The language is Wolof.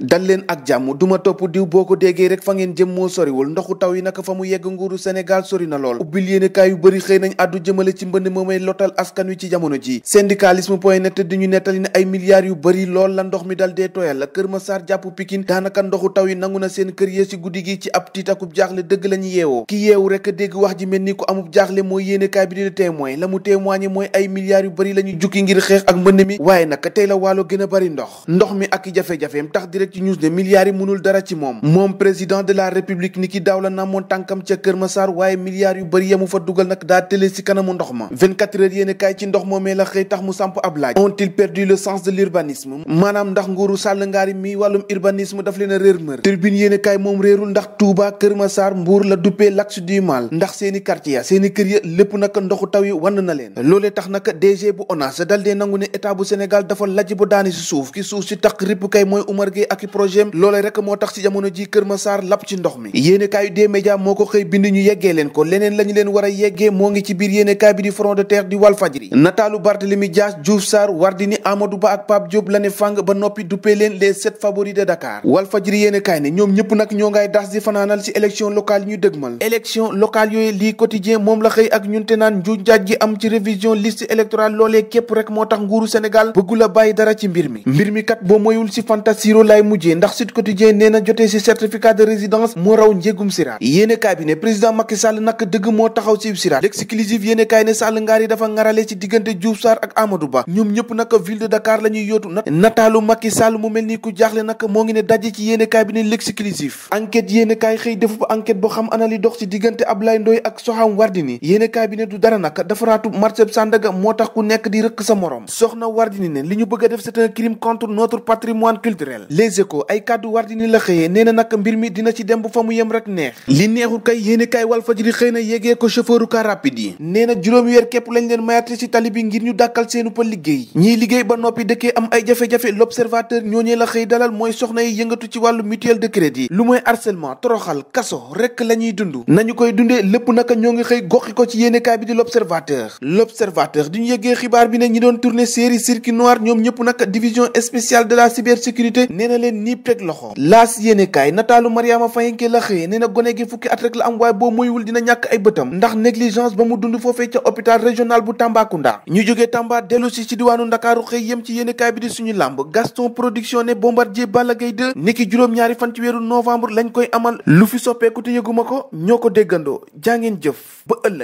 dal leen ak jàmm duma topp diw boo ko déggee rek fa ngeen jëm moo soriwul ndoxu taw yi naka fa mu yegg nguuru Sénégal sori na lool ubbil yéenekaay yu bëri xëy nañ àddu jëmale ci mbënd moomay lotal askan wi ci jamono ji syndicalisme point net di ñu nettali ne ay milliards yu bëri lool la ndox mi dal dee tooyal la Kër Massar jàpp Pikine daanaka ndoxu taw yi nangu na seen kër yee ci guddi gi ci ab tiitakub jaaxle dëgg la ñu yeewoo ki yeewu rek dégg wax ji mel ni ku amub jaaxle mooy yéenekaay bi di témoin la mu témoigné mooy ay milliards yu bëri la ñu jukki ngir xeex ak mbënd mi waaye nag tey la wàllo gën a bëri ndox mi ak jafe-jafeem tax direct ci news ne milliards mënul dara ci moom président de la république ni ki daaw la namoon tànkam ca Kër Massar waaye milliards yu bëri yamu fa dugal nag daa tële ci kanamu ndox ma 24 heures yéene kaay ci ndox moomee la xëy tax mu samp ab laaj ont-ils perdu le sens de l'urbanisme maanaam ndax nguuru Sall ngaari mi wàllum urbanisme daf leen a réer mër Tribune yéene kaay moom réerul ndax Touba Kër Massar Mbour la duppee l'axe du mal ndax seeni quartier ya seeni kër ya lépp nag ndoxu taw yi wann na leen loolee tax nag DG bu ONAS dal dee nangu ne état bu Sénégal dafa lajj ba daani ci suuf ki suuf si taq ripp kay mooy Oumar Gueye ak i projet loolee rek moo tax ci jamono ji Kër Massar lapp ci ndox mi yéenekaay des médias moo ko xëy bind ñu yeggee leen ko leneen la ñu leen war a yeggee moo ngi ci biir yéenekaay bi di front de terre di Walfadjri nataalu Barthélémy Dias Diouf Sarr Wardini Amadou Ba ak Pape Diop la ne fàng ba noppi duppee leen les 7 favoris de Dakar Walfadjri yéenekaay ne ñoom ñëpp nag ñoo ngay das di fanaanal ci élection locale yi ñu dëgmal élection locale yooyu lii quotidien moom la xëy ak ñun te naan njuuj njaaj gi am ci révision liste électorale loolee képp rek moo tax nguuru Sénégal bëggu la bàyyi dara ci mbir mi kat boo moyul ci fantasiro lay mujjee ndax Sud Quotidien nee na jotee ci certificat de résidence moo raw njégum siraat yéenekaay bi ne président Macky Sall nag dëgg moo taxaw ci siraat l'exclusive yéenekaay ne Sall ngaar yi dafa ngarale ci diggante Diouf Sarr ak Amadou Ba ñoom ñëpp nag ville de Dakar la ñuy yóotu nataalu Macky Sall mu mel ni ku jaaxle nag moo ngi ne daje ci yéenekaay bi ne l'exclusive enquête yéenekaay xëy defu ba enquête boo xam ana li dox ci diggante Ablaye Ndoye ak Soham Wardini yéenekaay bi ne du dara nag dafa raatu marché Sandaga moo tax ku nekk di rëkk sa morom soxna Wardini ne li ñu bëgg a def c'est un crime contre notre patrimoine culturel les échos ay kàddu Wardini la xëyee nee na nag mbir mi dina ci dem bu fa mu yem rek neex li neexul kay yéene kaay Walfadjri xëy na yégee ko chauffeuru car rapide yi nee na juróomi weer képp lañ leen mayate ci tali bi ngir ñu dàkkal seenu pa liggéey ñiy liggéey ba noppi dëkkee am ay jafe-jafe l'observateur ñooñee la xëy dalal mooy soxna yi yëngatu ci wàllu mutuelle de crédit lu mooy harcèlement toroxal kaso rek la ñuy dund nañu koy dundee lépp naka ñoo ngi xëy goxi ko ci yéene kaay bi di l'observateur di ñu yëgee xibaar bi ne ñi doon tourner série circuit noir ñoom ñëpp nag division spéciale de la cybersécurité nee na leen niip teg loxo laas yéene kaay nataalu Mariama Fayenke la xëyee nee na gone gi fukki at rek la am waaye boo moywul dina ñàkk ay bëtam ndax négligence ba mu dund foofee ca hôpital régional bu Tambacounda ñu jógee Tamba dellu si ci diwaanu Ndakaaru xëy yem ci yéenekaay bi di suñu làmb Gaston production ne Bombardier Balla Gaye 2 niki juróom-ñaari fan ci weeru novembre lañ koy amal lu fi soppeeku te yëguma ko ñoo ko déggandoo jàngeen jëf ba ëllëg